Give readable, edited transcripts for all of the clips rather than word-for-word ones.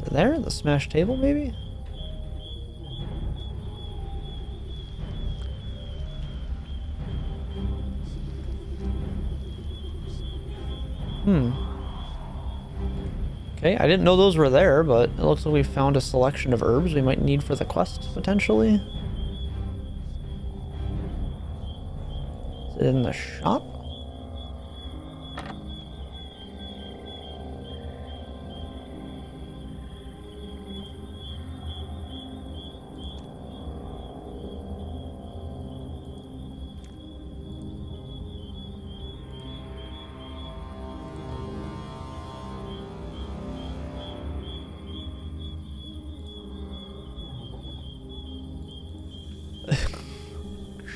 there? The smashed table, maybe? Okay, I didn't know those were there, but it looks like we found a selection of herbs we might need for the quest, potentially. Is it in the shop?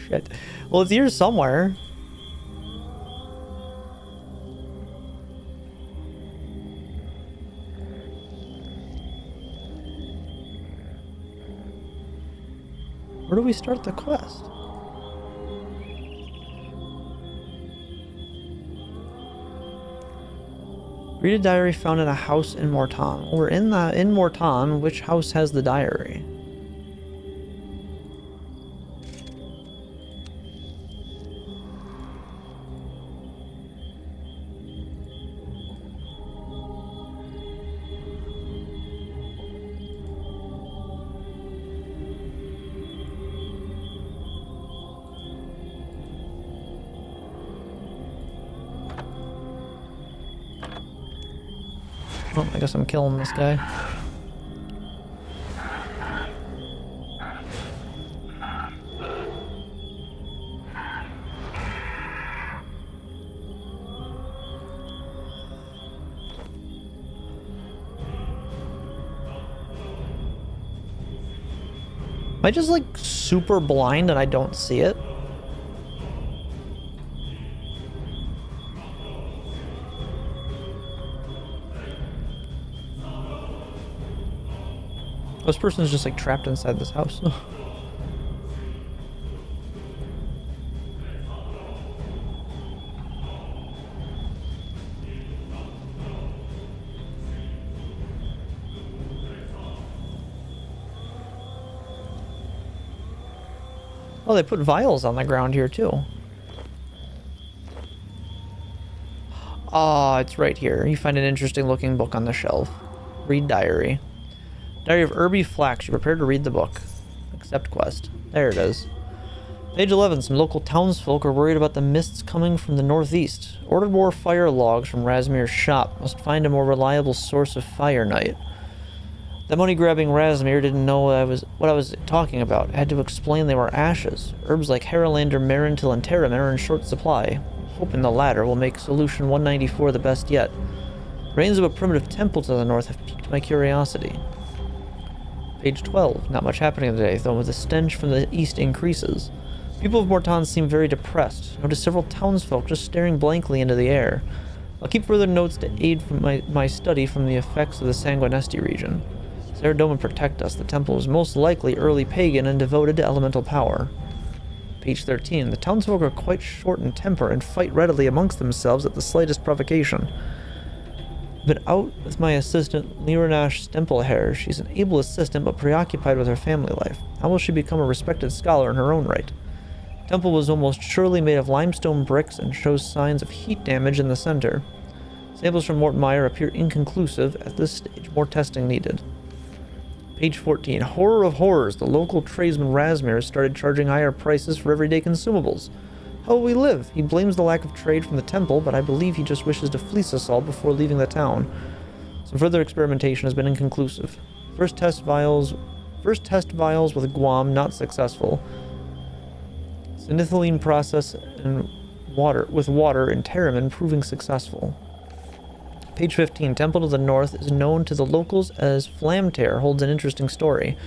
Shit. Well, it's here somewhere. Where do we start the quest? Read a diary found in a house in Mort'ton. We're in Mort'ton. Which house has the diary? Oh, I guess I'm killing this guy. Am I just like super blind and I don't see it? This person is just like trapped inside this house. Oh, they put vials on the ground here too. Ah, it's right here. You find an interesting looking book on the shelf. Read diary. Diary of Irby Flax. You prepared to read the book. Accept quest. There it is. Page 11. Some local townsfolk are worried about the mists coming from the northeast. Ordered more fire logs from Razmir's shop. Must find a more reliable source of fire night. The money-grabbing Razmir didn't know what I was talking about. I had to explain they were ashes. Herbs like Haralander, Marintil, and Terramin are in short supply. Hoping the latter will make solution 194 the best yet. Rains of a primitive temple to the north have piqued my curiosity. Page 12. Not much happening today, though the stench from the east increases. People of Mort'ton seem very depressed. Notice several townsfolk just staring blankly into the air. I'll keep further notes to aid from my study from the effects of the Sanguinesti region. Saradome protect us. The temple is most likely early pagan and devoted to elemental power. Page 13. The townsfolk are quite short in temper and fight readily amongst themselves at the slightest provocation. I've been out with my assistant, Liranash Stempelhair. She's an able assistant, but preoccupied with her family life. How will she become a respected scholar in her own right? The temple was almost surely made of limestone bricks and shows signs of heat damage in the center. Samples from Mort'ton appear inconclusive. At this stage, more testing needed. Page 14. Horror of horrors. The local tradesman Razmir has started charging higher prices for everyday consumables. How will we live? He blames the lack of trade from the temple, but I believe he just wishes to fleece us all before leaving the town. Some further experimentation has been inconclusive. First test vials with Guam not successful. Sinithyline process and water in Terramin proving successful. Page 15. Temple to the north is known to the locals as Flamtear, holds an interesting story.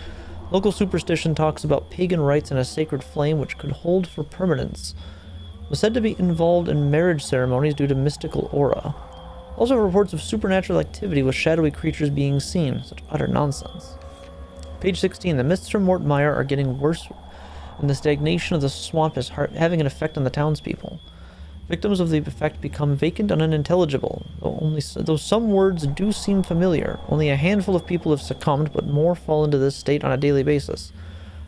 Local superstition talks about pagan rites and a sacred flame which could hold for permanence. Was said to be involved in marriage ceremonies due to mystical aura. Also reports of supernatural activity with shadowy creatures being seen. Such utter nonsense. Page 16. The mists from Mort'ton are getting worse, and the stagnation of the swamp is having an effect on the townspeople. Victims of the effect become vacant and unintelligible, though some words do seem familiar. Only a handful of people have succumbed, but more fall into this state on a daily basis.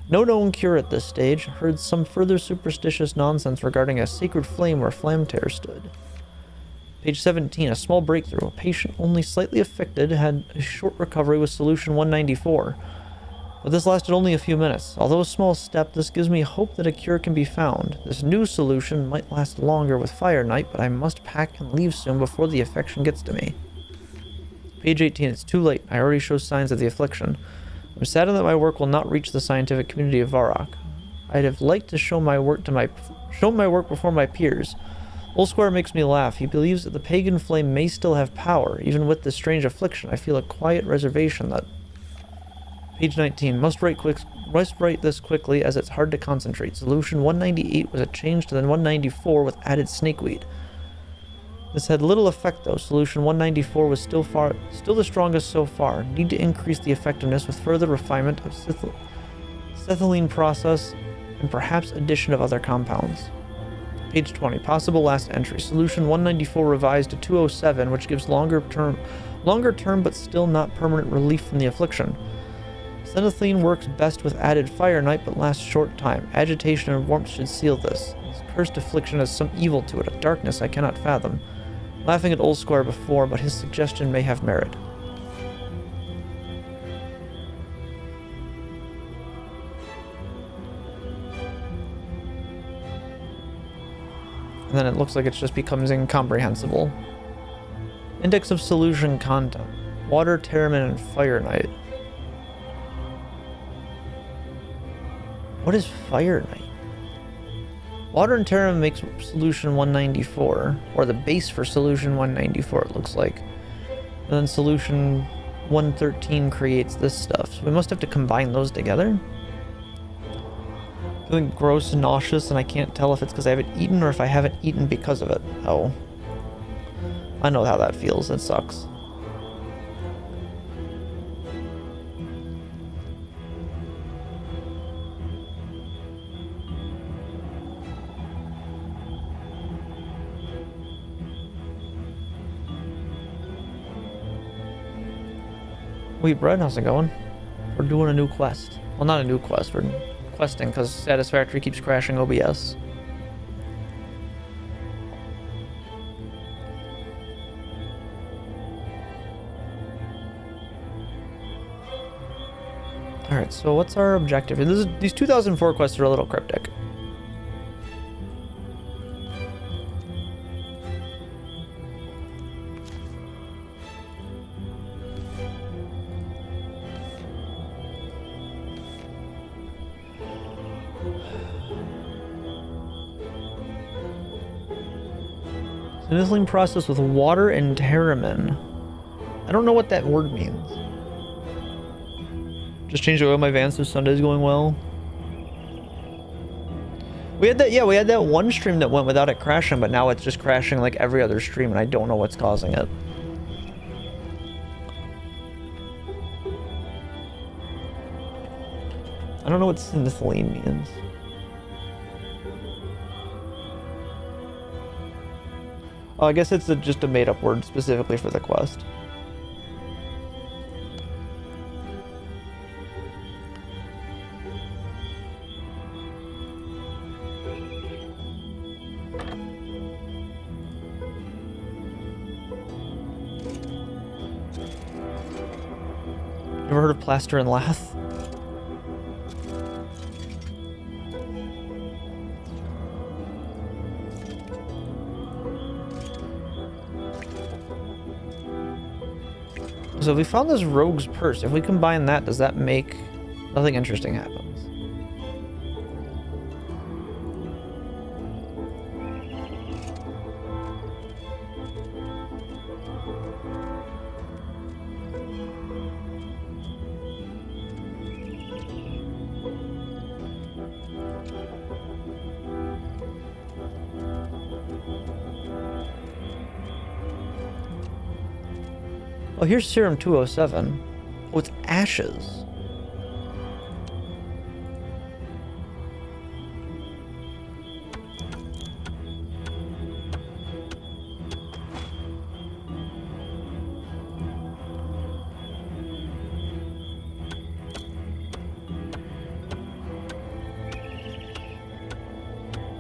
No known cure at this stage. Heard some further superstitious nonsense regarding a sacred flame where Flamtear stood. Page 17. A small breakthrough. A patient only slightly affected had a short recovery with solution 194. But this lasted only a few minutes. Although a small step, this gives me hope that a cure can be found. This new solution might last longer with Fire Knight, but I must pack and leave soon before the affection gets to me. Page 18. It's too late. I already show signs of the affliction. I'm saddened that my work will not reach the scientific community of Varrock. I'd have liked to show my work before my peers. Old Squire makes me laugh. He believes that the pagan flame may still have power. Even with this strange affliction, I feel a quiet reservation that... Page 19. Must write this quickly as it's hard to concentrate. Solution 198 was a change to the 194 with added snakeweed. This had little effect though. Solution 194 was still the strongest so far. Need to increase the effectiveness with further refinement of cethylene process and perhaps addition of other compounds. Page 20. Possible last entry. Solution 194 revised to 207, which gives longer term but still not permanent relief from the affliction. Cethylene works best with added Fire Knight, but lasts short time. Agitation and warmth should seal this. This cursed affliction has some evil to it, a darkness I cannot fathom. Laughing at Old Squire before, but his suggestion may have merit. And then it looks like it just becomes incomprehensible. Index of solution content. Water, Terramin, and Fire Knight. What is Fire Knight? Water and Terramin makes solution 194, or the base for solution 194 it looks like. And then solution 113 creates this stuff. So we must have to combine those together. Feeling gross and nauseous, and I can't tell if it's because I haven't eaten or if I haven't eaten because of it. Oh. I know how that feels. It sucks. Wheat Bread, how's it going? We're doing a new quest. Well, not a new quest, we're questing because Satisfactory keeps crashing OBS. Alright, so what's our objective? These 2004 quests are a little cryptic. Sizzling process with water and Terramin. I don't know what that word means. Just change the oil in my van so Sunday's going well. We had that one stream that went without it crashing, but now it's just crashing like every other stream, and I don't know what's causing it. I don't know what synethylene means. Oh, I guess it's just a made-up word specifically for the quest. Ever heard of plaster and lath? So we found this rogue's purse. If we combine that, does that make... Nothing interesting happens. Oh, here's serum 207. Oh, it's ashes.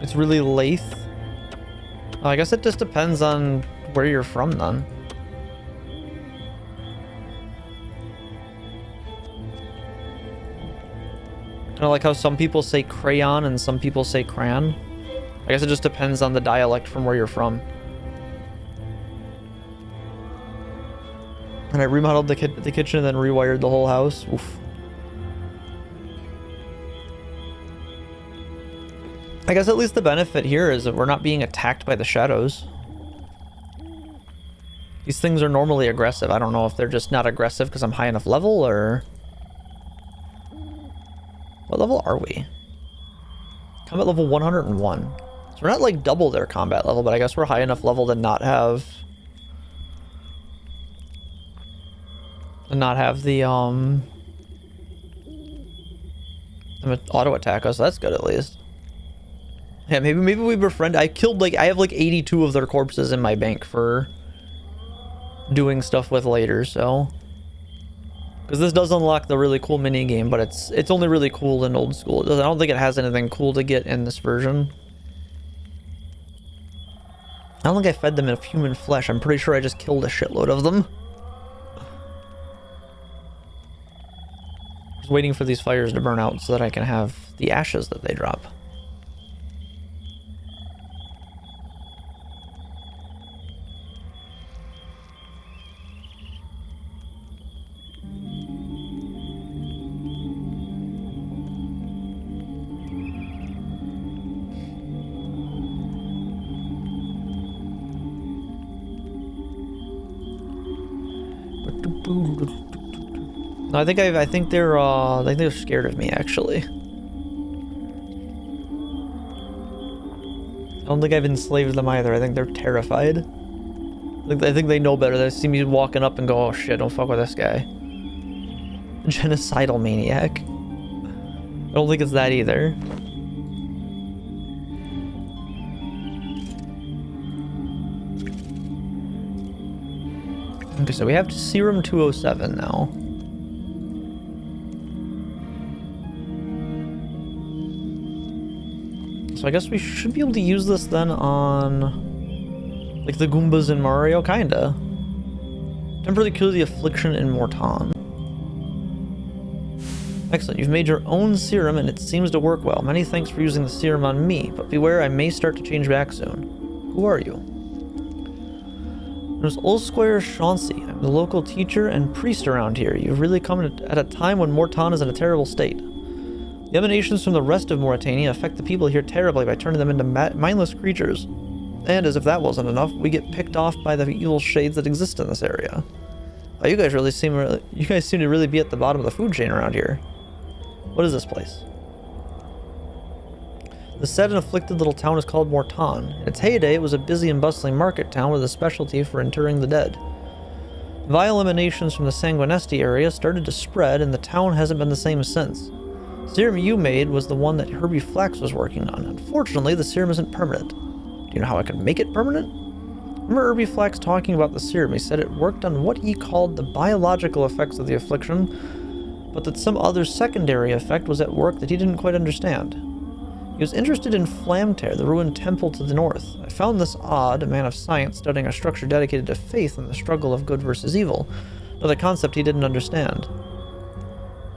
It's really lathe. Oh, I guess it just depends on where you're from then. Kind of like how some people say crayon and some people say crayon. I guess it just depends on the dialect from where you're from. And I remodeled the kitchen and then rewired the whole house. Oof. I guess at least the benefit here is that we're not being attacked by the shadows. These things are normally aggressive. I don't know if they're just not aggressive because I'm high enough level, or... What level are we? Combat level 101. So we're not like double their combat level, but I guess we're high enough level to not have... the auto attack us. That's good at least. Yeah, maybe we befriend. I have like 82 of their corpses in my bank for doing stuff with later, so. Because this does unlock the really cool mini game, but it's only really cool in old school. I don't think it has anything cool to get in this version. I don't think I fed them in human flesh. I'm pretty sure I just killed a shitload of them. Just waiting for these fires to burn out so that I can have the ashes that they drop. No, I think they're scared of me, actually. I don't think I've enslaved them either. I think they're terrified. I think they know better. They see me walking up and go, oh shit, don't fuck with this guy. Genocidal maniac. I don't think it's that either. Okay, so we have Serum 207 now. So I guess we should be able to use this then on... like the Goombas in Mario, kinda. Temporarily cure the affliction in Mort'ton. Excellent, you've made your own serum and it seems to work well. Many thanks for using the serum on me, but beware, I may start to change back soon. Who are you? There's Old Squire Chauncey. I'm the local teacher and priest around here. You've really come at a time when Mort'ton is in a terrible state. The emanations from the rest of Mauritania affect the people here terribly by turning them into mindless creatures. And as if that wasn't enough, we get picked off by the evil shades that exist in this area. Oh, you guys seem to really be at the bottom of the food chain around here. What is this place? The sad and afflicted little town is called Mort'ton. In its heyday, it was a busy and bustling market town with a specialty for interring the dead. Vile emanations from the Sanguinesti area started to spread, and the town hasn't been the same since. The serum you made was the one that Herbie Flax was working on. Unfortunately, the serum isn't permanent. Do you know how I could make it permanent? Remember Herbie Flax talking about the serum? He said it worked on what he called the biological effects of the affliction, but that some other secondary effect was at work that he didn't quite understand. He was interested in Flamtear, the ruined temple to the north. I found this odd, a man of science studying a structure dedicated to faith and the struggle of good versus evil, another concept he didn't understand.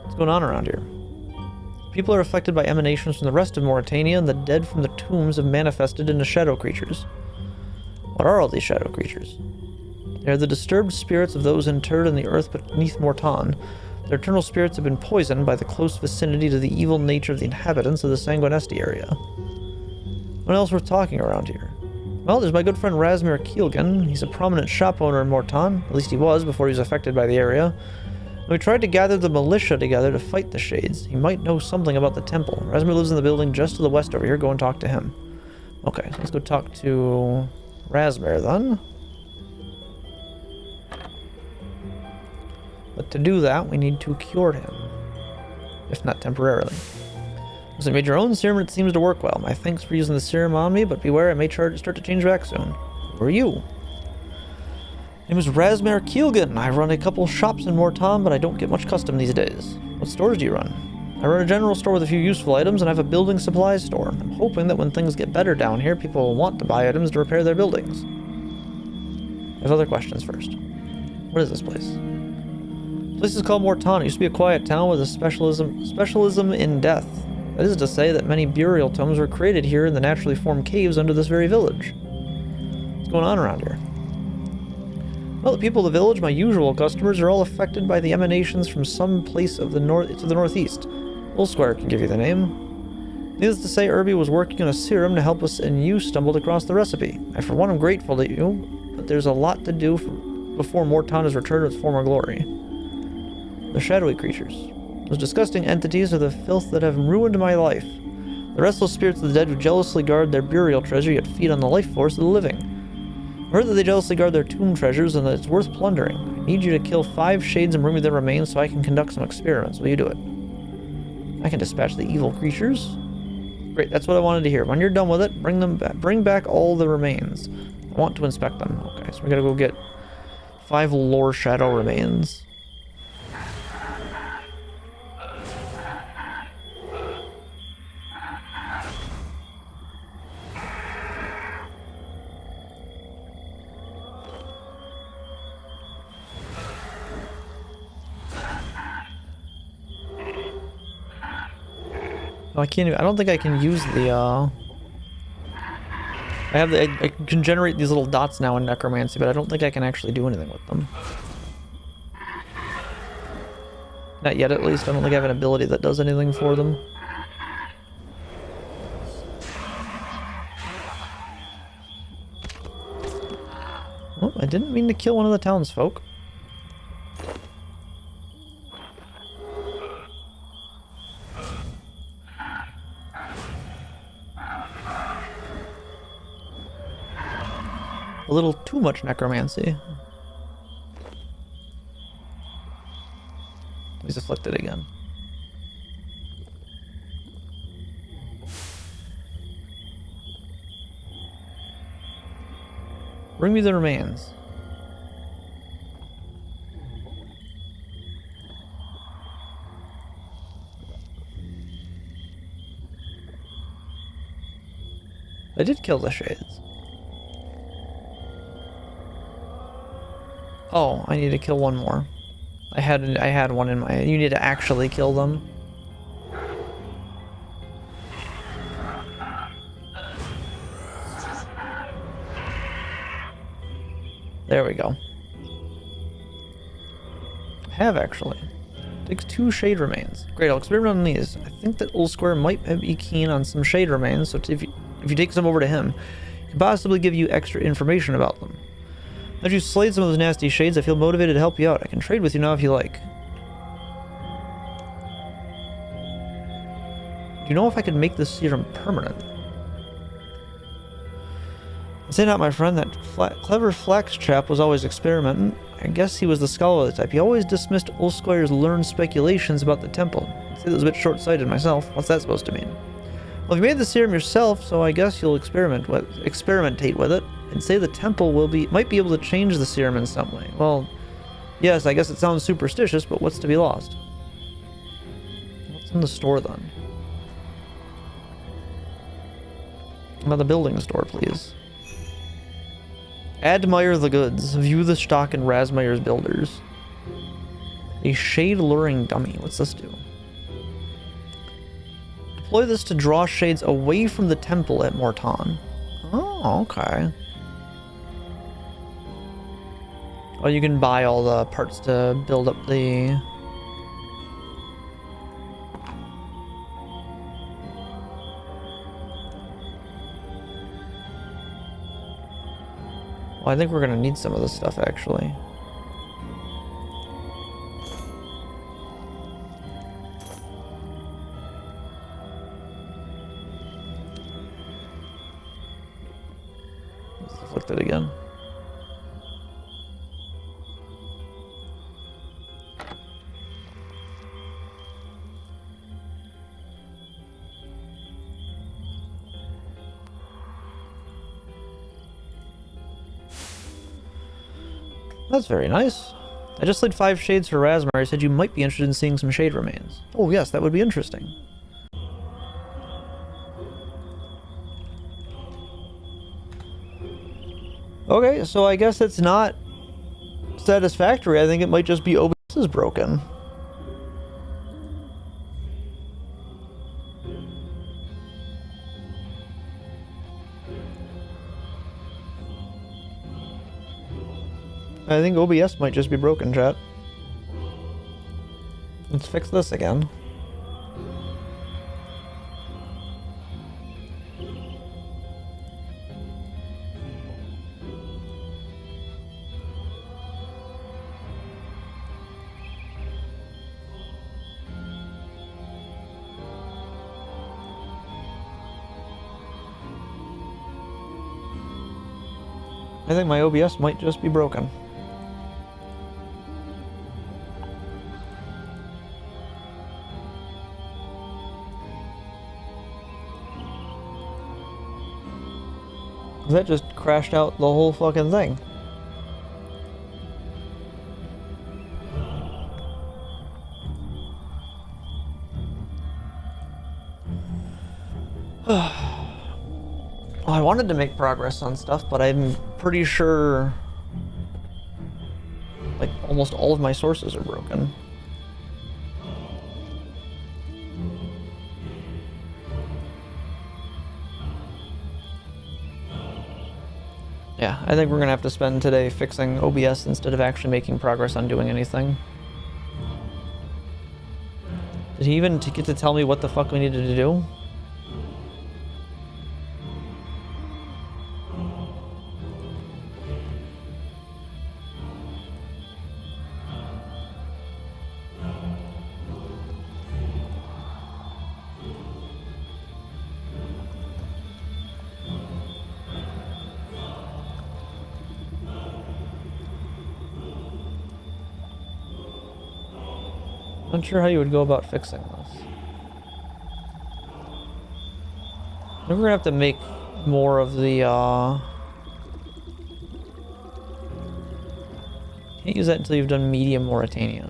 What's going on around here? People are affected by emanations from the rest of Mauritania, and the dead from the tombs have manifested into shadow creatures. What are all these shadow creatures? They are the disturbed spirits of those interred in the earth beneath Mort'ton. Their eternal spirits have been poisoned by the close vicinity to the evil nature of the inhabitants of the Sanguinesti area. What else worth talking around here? Well, there's my good friend Razmir Keelgan. He's a prominent shop owner in Mort'ton. At least he was before he was affected by the area. And we tried to gather the militia together to fight the Shades. He might know something about the temple. Razmir lives in the building just to the west over here. Go and talk to him. Okay, so let's go talk to Razmir then. But to do that, we need to cure him. If not temporarily. So you made your own serum and it seems to work well. My thanks for using the serum on me, but beware, I may start to change back soon. Who are you? My name is Razmir Keelgan. I run a couple shops in Mort'ton, but I don't get much custom these days. What stores do you run? I run a general store with a few useful items, and I have a building supplies store. I'm hoping that when things get better down here, people will want to buy items to repair their buildings. I have other questions first. What is this place? This place is called Mort'ton. It used to be a quiet town with a specialism in death. That is to say that many burial tombs were created here in the naturally formed caves under this very village. What's going on around here? Well, the people of the village, my usual customers, are all affected by the emanations from some place of the northeast. Square can give you the name. Needless to say, Irby was working on a serum to help us, and you stumbled across the recipe. I, for one, am grateful to you, but there's a lot to do before Mort'ton is returned to its former glory. The shadowy creatures. Those disgusting entities are the filth that have ruined my life. The restless spirits of the dead who jealously guard their burial treasure yet feed on the life force of the living. I've heard that they jealously guard their tomb treasures and that it's worth plundering. I need you to kill 5 shades and bring me their remains so I can conduct some experiments. Will you do it? I can dispatch the evil creatures. Great, that's what I wanted to hear. When you're done with it, bring them back. Bring back all the remains. I want to inspect them. Okay, so we gotta go get 5 lore shadow remains. I can't even, I don't think I can use the, I can generate these little dots now in necromancy, but I don't think I can actually do anything with them. Not yet, at least. I don't think I have an ability that does anything for them. Oh, I didn't mean to kill one of the townsfolk. A little too much necromancy. He's afflicted again. Bring me the remains. I did kill the shades. Oh, I need to kill one more. I had one in my... You need to actually kill them. There we go. I have actually. Takes 2 shade remains. Great, I'll experiment on these. I think that Old Square might be keen on some shade remains, so if you take some over to him, he can possibly give you extra information about them. Now that you've slayed some of those nasty shades, I feel motivated to help you out. I can trade with you now if you like. Do you know if I could make this serum permanent? Say not, my friend. That clever flax chap was always experimenting. I guess he was the scholarly type. He always dismissed Ulsquire's learned speculations about the temple. I'd say that was a bit short-sighted myself. What's that supposed to mean? Well, you made the serum yourself, so I guess you'll experimentate with it. And say the temple might be able to change the serum in some way. Well, yes, I guess it sounds superstitious, but what's to be lost? What's in the store then? About the building store, please. Admire the goods. View the stock in Rasmeyer's Builders. A shade luring dummy. What's this do? Deploy this to draw shades away from the temple at Mort'ton. Oh, okay. Oh, you can buy all the parts to build up the... Well, I think we're gonna need some of this stuff, actually. Let's afflict it again. That's very nice. I just laid 5 shades for Raspberry. Said you might be interested in seeing some shade remains. Oh yes, that would be interesting. Okay, so I guess it's not satisfactory. I think it might just be OBS is broken. I think OBS might just be broken, chat. Let's fix this again. I think my OBS might just be broken. That just crashed out the whole fucking thing. Well, I wanted to make progress on stuff, but I'm pretty sure like almost all of my sources are broken. Yeah, I think we're gonna have to spend today fixing OBS instead of actually making progress on doing anything. Did he even get to tell me what the fuck we needed to do? Not sure how you would go about fixing this. We're gonna have to make more of the, Can't use that until you've done medium Mauritania.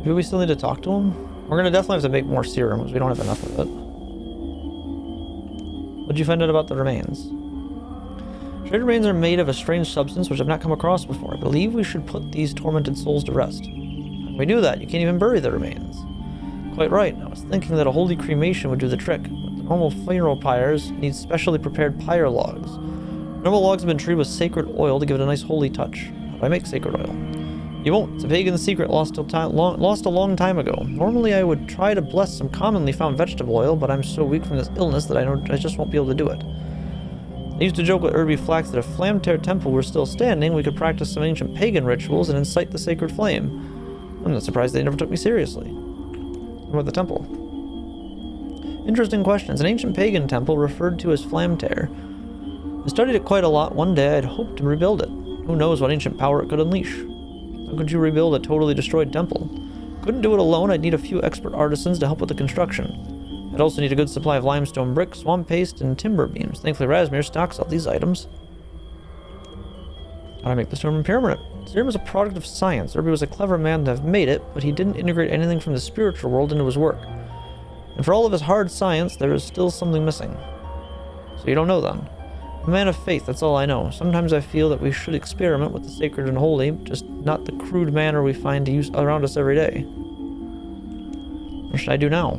Do we still need to talk to him? We're gonna definitely have to make more serum because we don't have enough of it. What'd you find out about the remains? Shade remains are made of a strange substance which I've not come across before. I believe we should put these tormented souls to rest. When we do that, you can't even bury the remains. Quite right. I was thinking that a holy cremation would do the trick, but the normal funeral pyres need specially prepared pyre logs. Normal logs have been treated with sacred oil to give it a nice holy touch. How do I make sacred oil? You won't. It's a pagan secret lost a long time ago. Normally I would try to bless some commonly found vegetable oil, but I'm so weak from this illness that I just won't be able to do it. I used to joke with Irby Flax that if Flamtear Temple were still standing, we could practice some ancient pagan rituals and incite the sacred flame. I'm not surprised they never took me seriously. What about the temple? Interesting questions. An ancient pagan temple referred to as Flamtear. I studied it quite a lot. One day I'd hoped to rebuild it. Who knows what ancient power it could unleash. How could you rebuild a totally destroyed temple? Couldn't do it alone. I'd need a few expert artisans to help with the construction. I'd also need a good supply of limestone brick, swamp paste, and timber beams. Thankfully, Razmir stocks all these items. How do I make the stone permanent? Serum is a product of science. Irby was a clever man to have made it, but he didn't integrate anything from the spiritual world into his work. And for all of his hard science, there is still something missing. So you don't know then? I'm a man of faith, that's all I know. Sometimes I feel that we should experiment with the sacred and holy, just not the crude manner we find to use around us every day. What should I do now?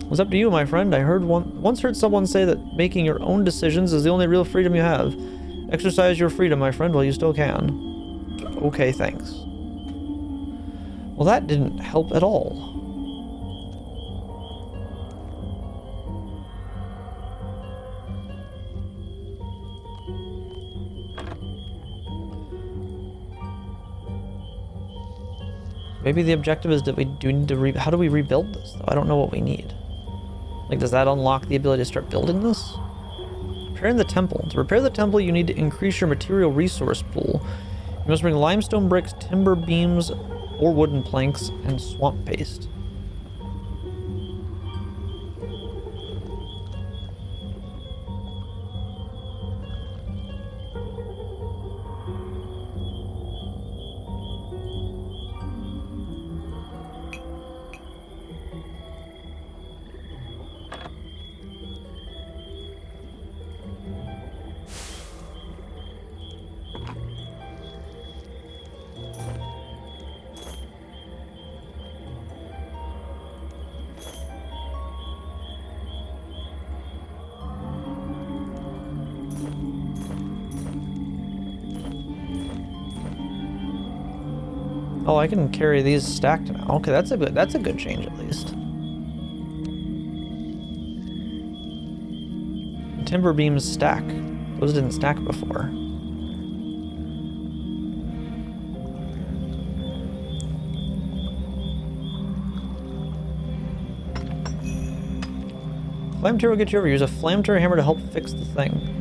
It's up to you, my friend. I once heard someone say that making your own decisions is the only real freedom you have. Exercise your freedom, my friend, while you still can. Okay, thanks. Well, that didn't help at all. Maybe the objective is that we do need to how do we rebuild this, though? I don't know what we need. Like, does that unlock the ability to start building this? Repairing the temple. To repair the temple, you need to increase your material resource pool. You must bring limestone bricks, timber beams, or wooden planks, and swamp paste. Oh, I can carry these stacked now. Okay, that's a good change at least. Timber beams stack. Those didn't stack before. Flame tear will get you over. Use a flame tear hammer to help fix the thing.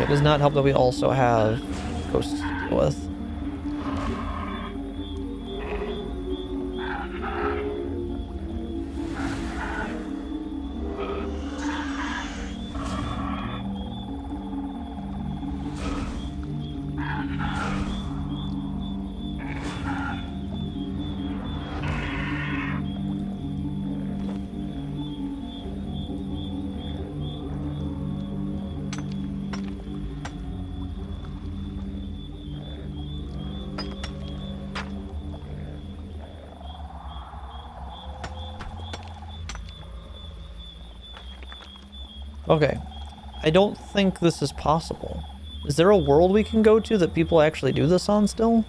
It does not help that we also have ghosts to deal with. Okay, I don't think this is possible. Is there a world we can go to that people actually do this on still?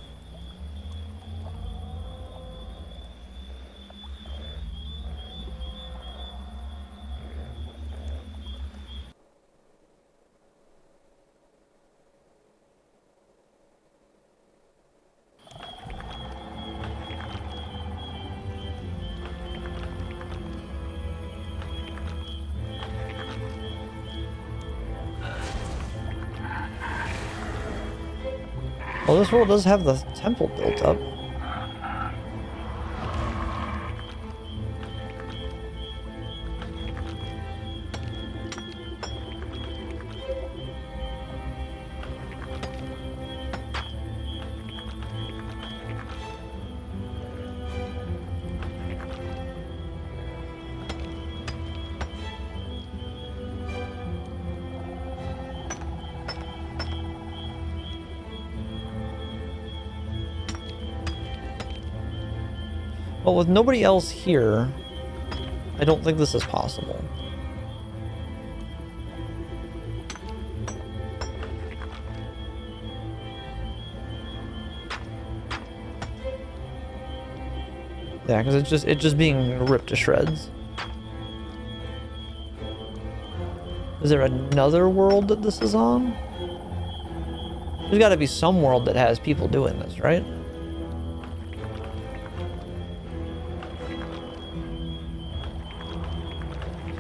Well, this world does have the temple built up. But with nobody else here, I don't think this is possible. Yeah, because it's just being ripped to shreds. Is there another world that this is on? There's got to be some world that has people doing this, right?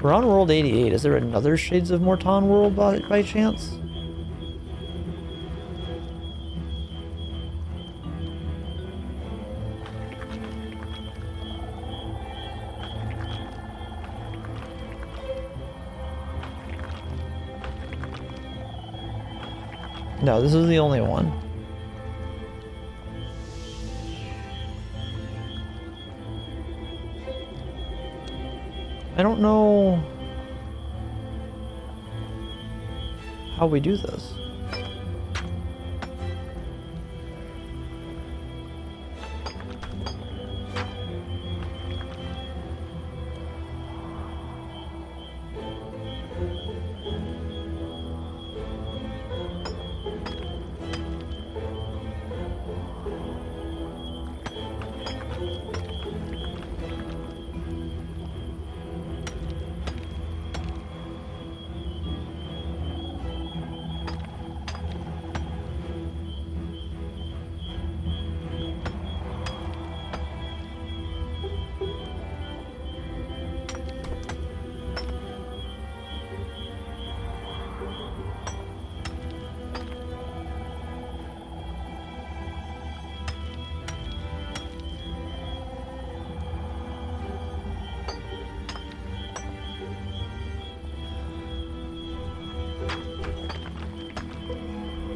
We're on World 88. Is there another Shades of Mort'ton world by chance? No, this is the only one. I don't know how we do this.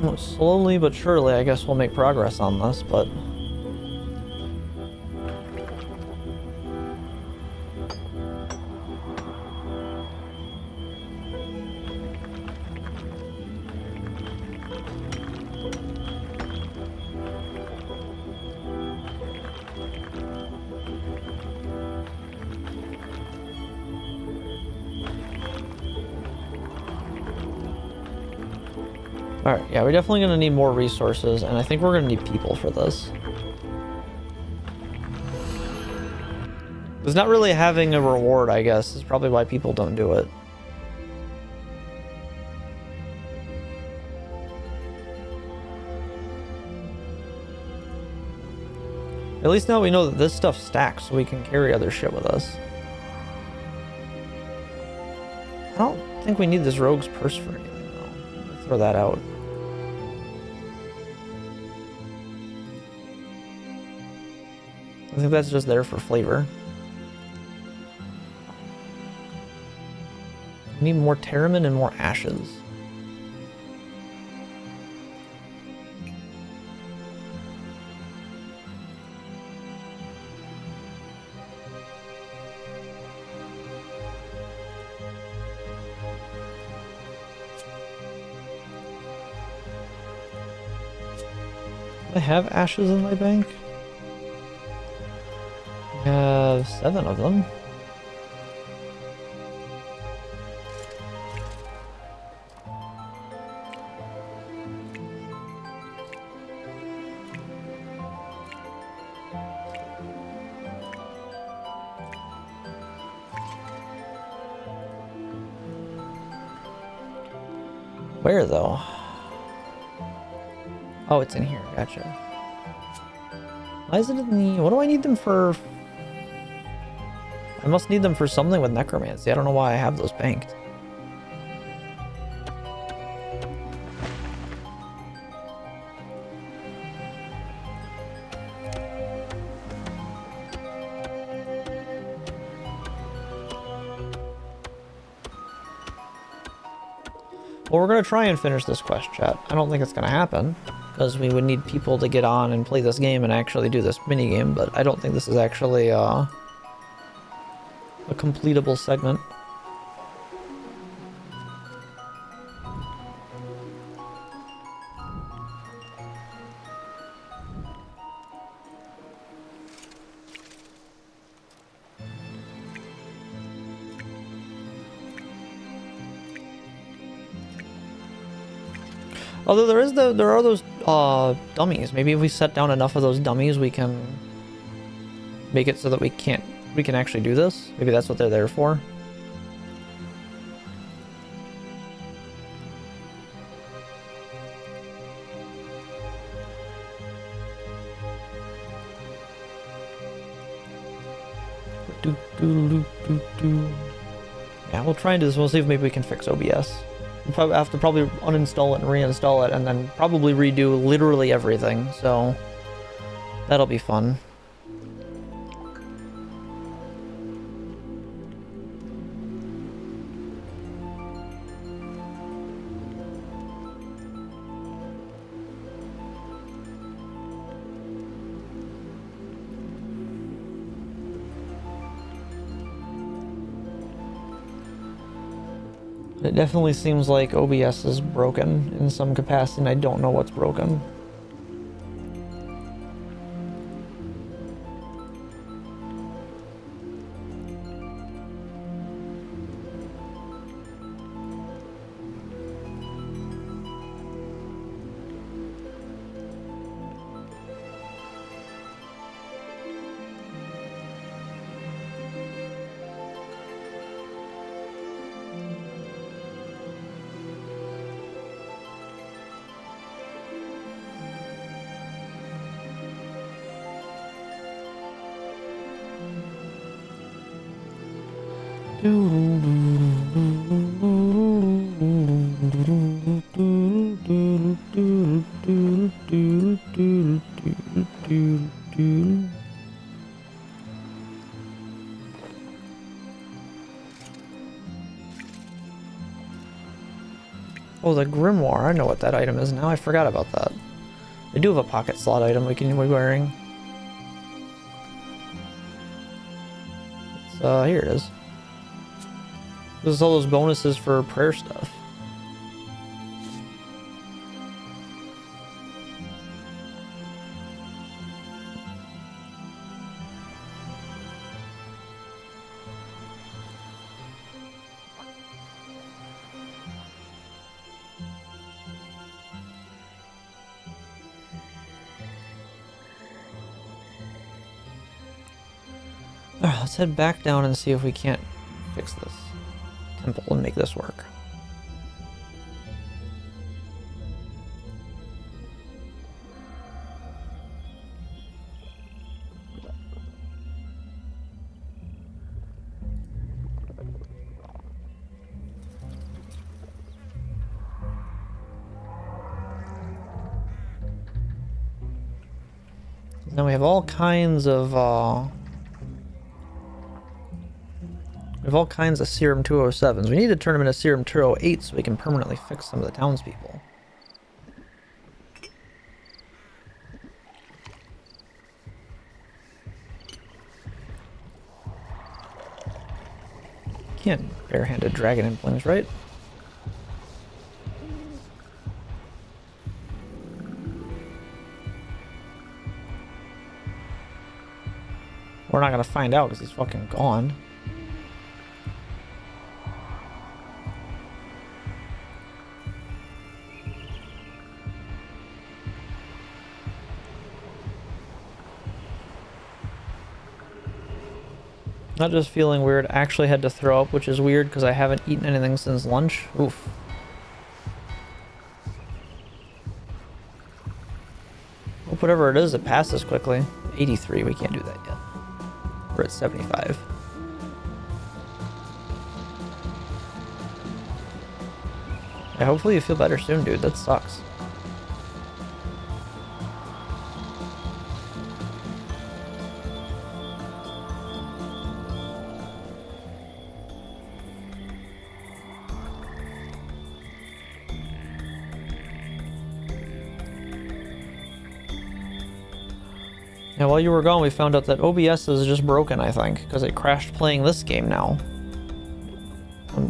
Well, slowly but surely, I guess we'll make progress on this, but... Alright, yeah, we're definitely going to need more resources, and I think we're going to need people for this. It's not really having a reward, I guess, is probably why people don't do it. At least now we know that this stuff stacks, so we can carry other shit with us. I don't think we need this rogue's purse for anything, though. Let's throw that out. I think that's just there for flavor. We need more pteromin and more ashes. Do I have ashes in my bank? I have 7 of them. Where though? Oh, it's in here. Gotcha. Why is it in the... What do I need them for? I must need them for something with necromancy. I don't know why I have those banked. Well, we're going to try and finish this quest, chat. I don't think it's going to happen, because we would need people to get on and play this game and actually do this minigame, but I don't think this is actually a completable segment. Although there are those dummies. Maybe if we set down enough of those dummies, we can make it so that we can actually do this. Maybe that's what they're there for. Yeah, we'll try and do this. We'll see if maybe we can fix OBS. We'll probably have to uninstall it and reinstall it, and then probably redo literally everything. So that'll be fun. It definitely seems like OBS is broken in some capacity, and I don't know what's broken. Oh, the grimoire. I know what that item is now. I forgot about that. They do have a pocket slot item we can be wearing. It's, here it is. This is all those bonuses for prayer stuff. Alright, let's head back down and see if we can't fix this temple and make this work. Now we have all kinds of Serum 207s. We need to turn them into Serum 208 so we can permanently fix some of the townspeople. Can't barehanded dragon implings, right? We're not gonna find out because he's fucking gone. Not just feeling weird, actually had to throw up, which is weird because I haven't eaten anything since lunch. Oof. Hope whatever it is, it passes quickly. 83, we can't do that yet. We're at 75. Yeah, hopefully you feel better soon, dude. That sucks. Yeah, while you were gone, we found out that OBS is just broken, I think, because it crashed playing this game now.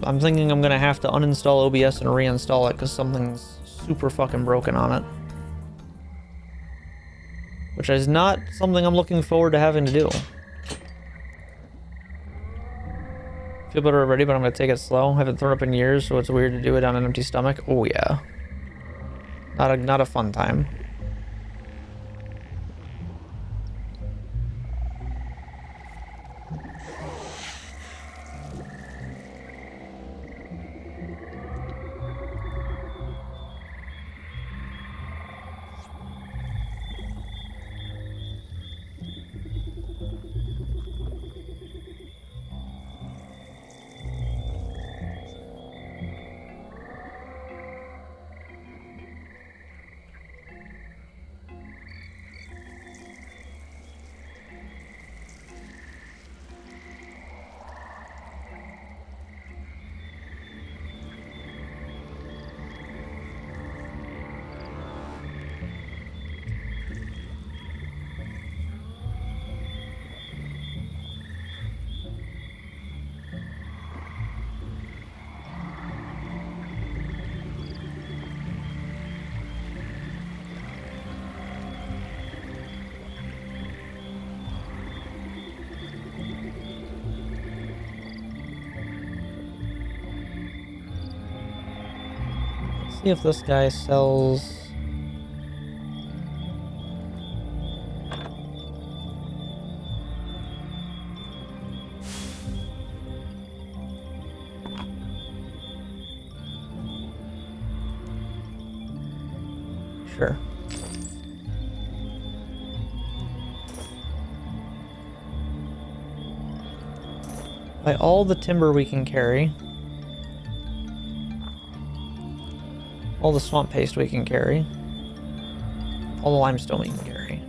I'm thinking I'm gonna have to uninstall OBS and reinstall it because something's super fucking broken on it. Which is not something I'm looking forward to having to do. Feel better already, but I'm gonna take it slow. Haven't thrown up in years, so it's weird to do it on an empty stomach. Oh yeah. Not a fun time. See if this guy sells. Sure. Buy all the timber we can carry. All the swamp paste we can carry. All the limestone we can carry.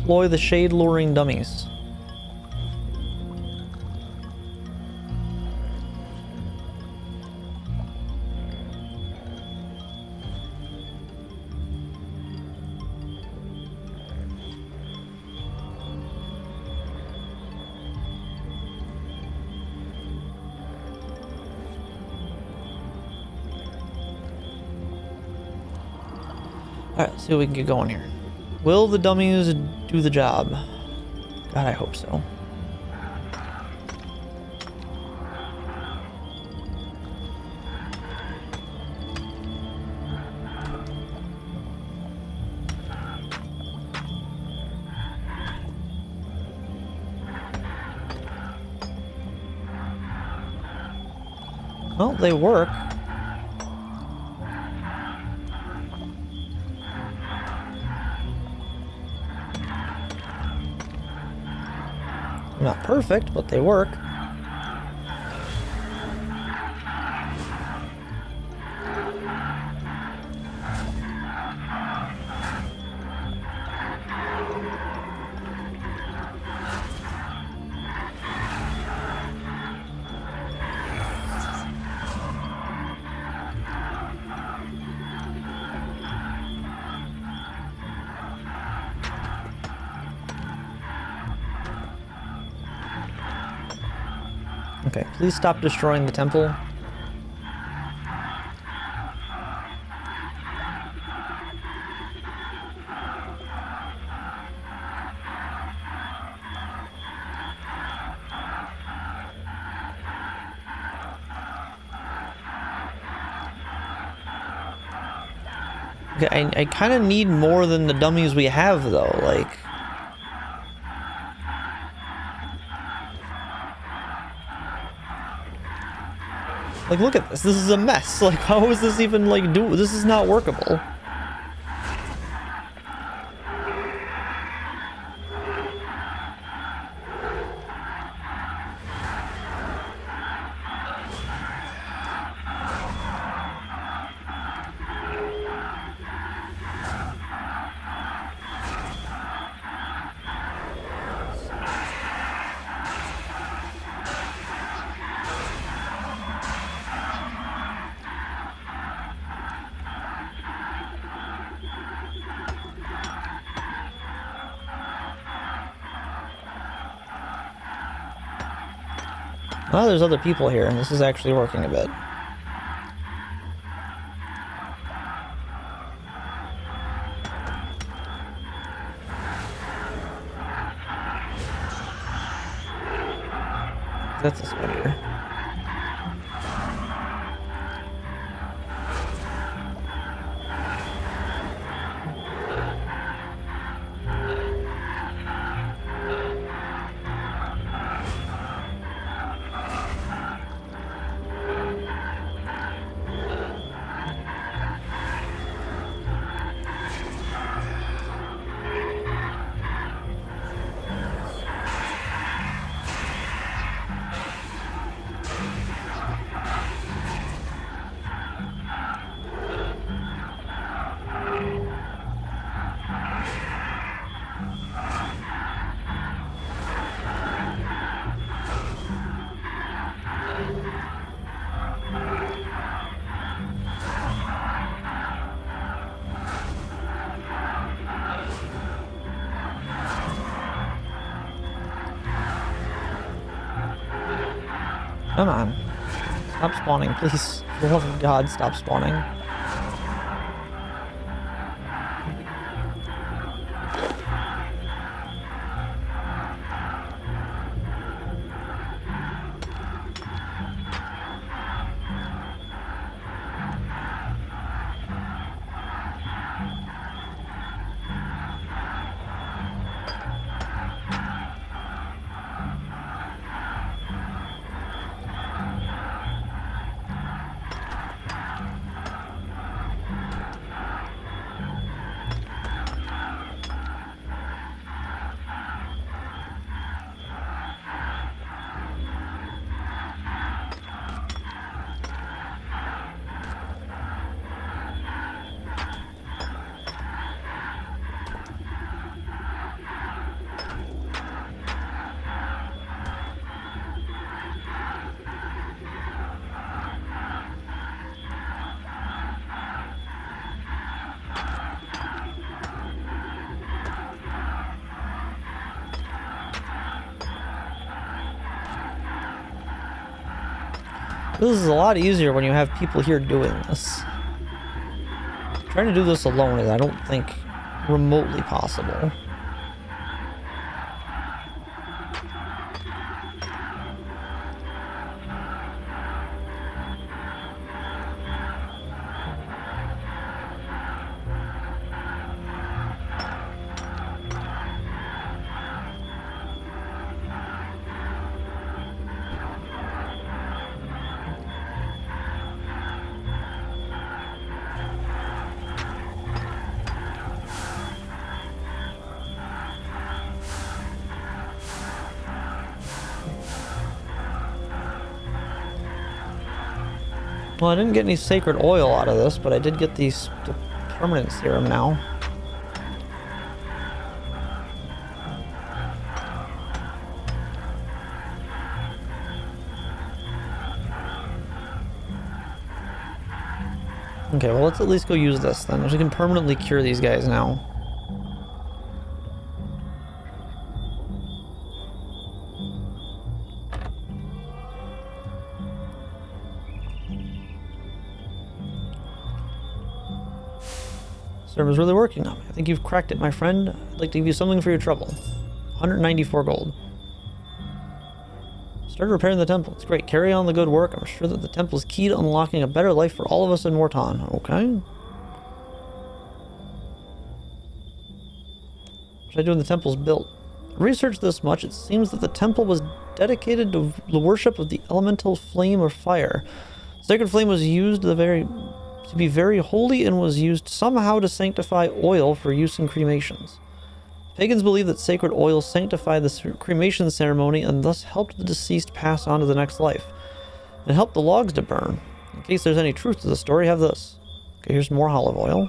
Deploy the shade luring dummies. Alright, let's see what we can get going here. Will the dummies do the job? God, I hope so. Well, they work. Not perfect, but they work. Okay, please stop destroying the temple. Okay, I kind of need more than the dummies we have, though, like... Like, look at this. This is a mess. Like, how is this even, like, this is not workable. Well, there's other people here, and this is actually working a bit. That's a spider. Come on. Stop spawning, please. For the love of God, stop spawning. This is a lot easier when you have people here doing this. Trying to do this alone is, I don't think, remotely possible. Well, I didn't get any sacred oil out of this, but I did get the permanent serum now. Okay, well, let's at least go use this then. We can permanently cure these guys now. Server's really working on me. I think you've cracked it, my friend. I'd like to give you something for your trouble. 194 gold. Started repairing the temple. It's great. Carry on the good work. I'm sure that the temple is key to unlocking a better life for all of us in Mort'ton. Okay. What should I do when the temple's built? Researched this much, it seems that the temple was dedicated to the worship of the elemental flame or fire. The sacred flame was used to be very holy and was used somehow to sanctify oil for use in cremations. Pagans believe that sacred oil sanctified the cremation ceremony and thus helped the deceased pass on to the next life. It helped the logs to burn. In case there's any truth to the story, have this. Okay, here's more olive oil.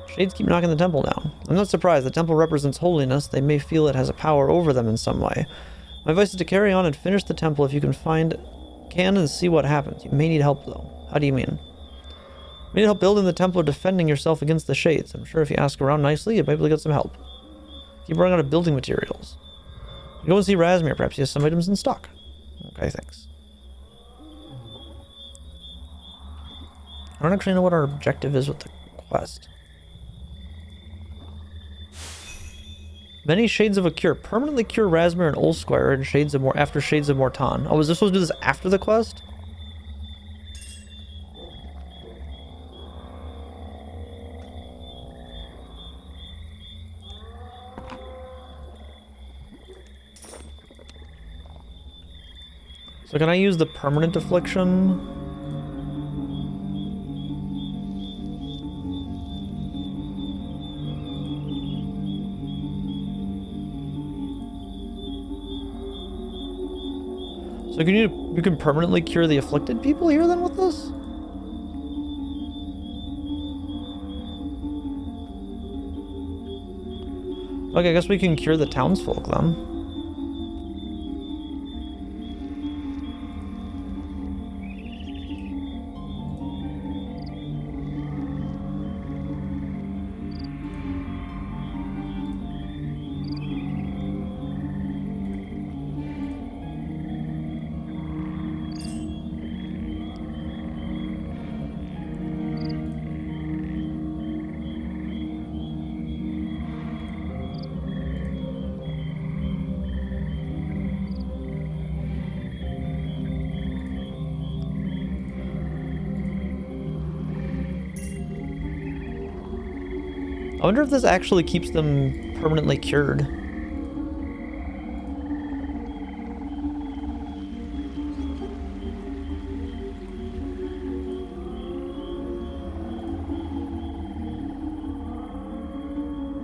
Shades keep knocking the temple down. I'm not surprised. The temple represents holiness. They may feel it has a power over them in some way. My advice is to carry on and finish the temple if you can and see what happens. You may need help, though. How do you mean? You may need help building the temple or defending yourself against the shades. I'm sure if you ask around nicely, you might be able to get some help. Keep running out of building materials. Go and see Razmir. Perhaps he has some items in stock. Okay, thanks. I don't actually know what our objective is with the quest. Many shades of a cure. Permanently cure Razmir and Olsquire and after Shades of Mort'ton. Oh, was this supposed to do this after the quest? So can I use the permanent affliction? So you can permanently cure the afflicted people here then with this? Okay, I guess we can cure the townsfolk then. I wonder if this actually keeps them permanently cured.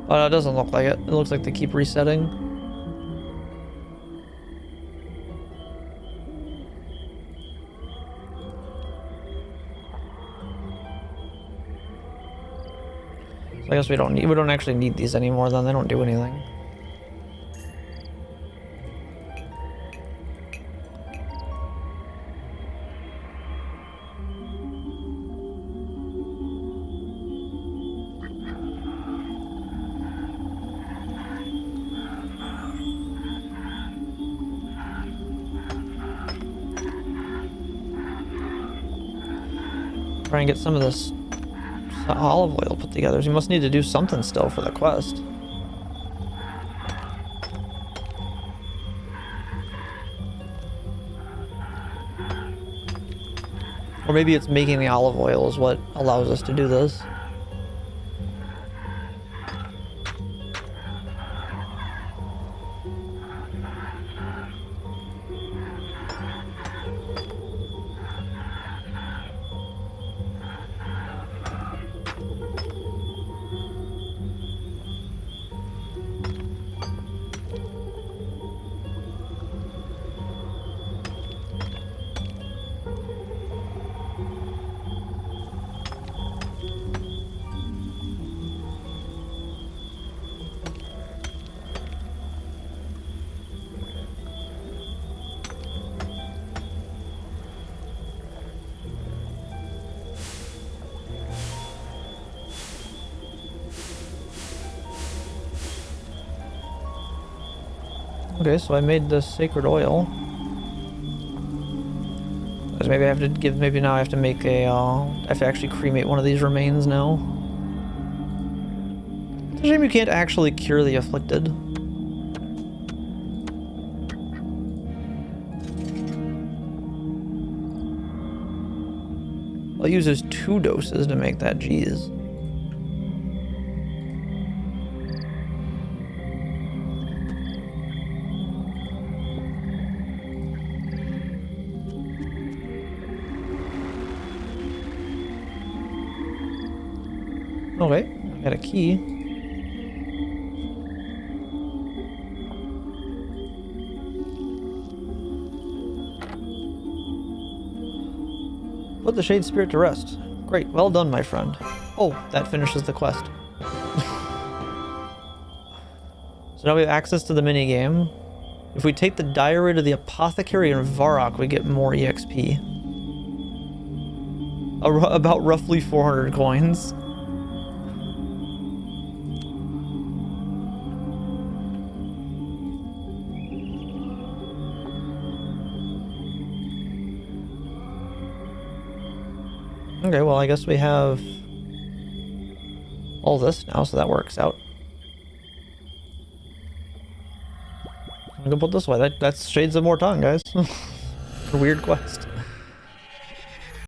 Oh, no, it doesn't look like it. It looks like they keep resetting. So I guess we don't actually need these anymore then. They don't do anything. Try and get some of this olive oil put together. So you must need to do something still for the quest. Or maybe it's making the olive oil is what allows us to do this. Okay, so I made the sacred oil. So maybe I have to give, maybe now I have to make a, I have to actually cremate one of these remains now. It's a shame you can't actually cure the afflicted. Well, it uses 2 doses to make that, geez. Okay, I got a key. Put the Shade Spirit to rest. Great, well done, my friend. Oh, that finishes the quest. So now we have access to the minigame. If we take the diary to the apothecary in Varrock, we get more EXP. About roughly 400 coins. Okay, well, I guess we have all this now, so that works out. I'm gonna put this away. That's Shades of Mort'ton, guys. A weird quest.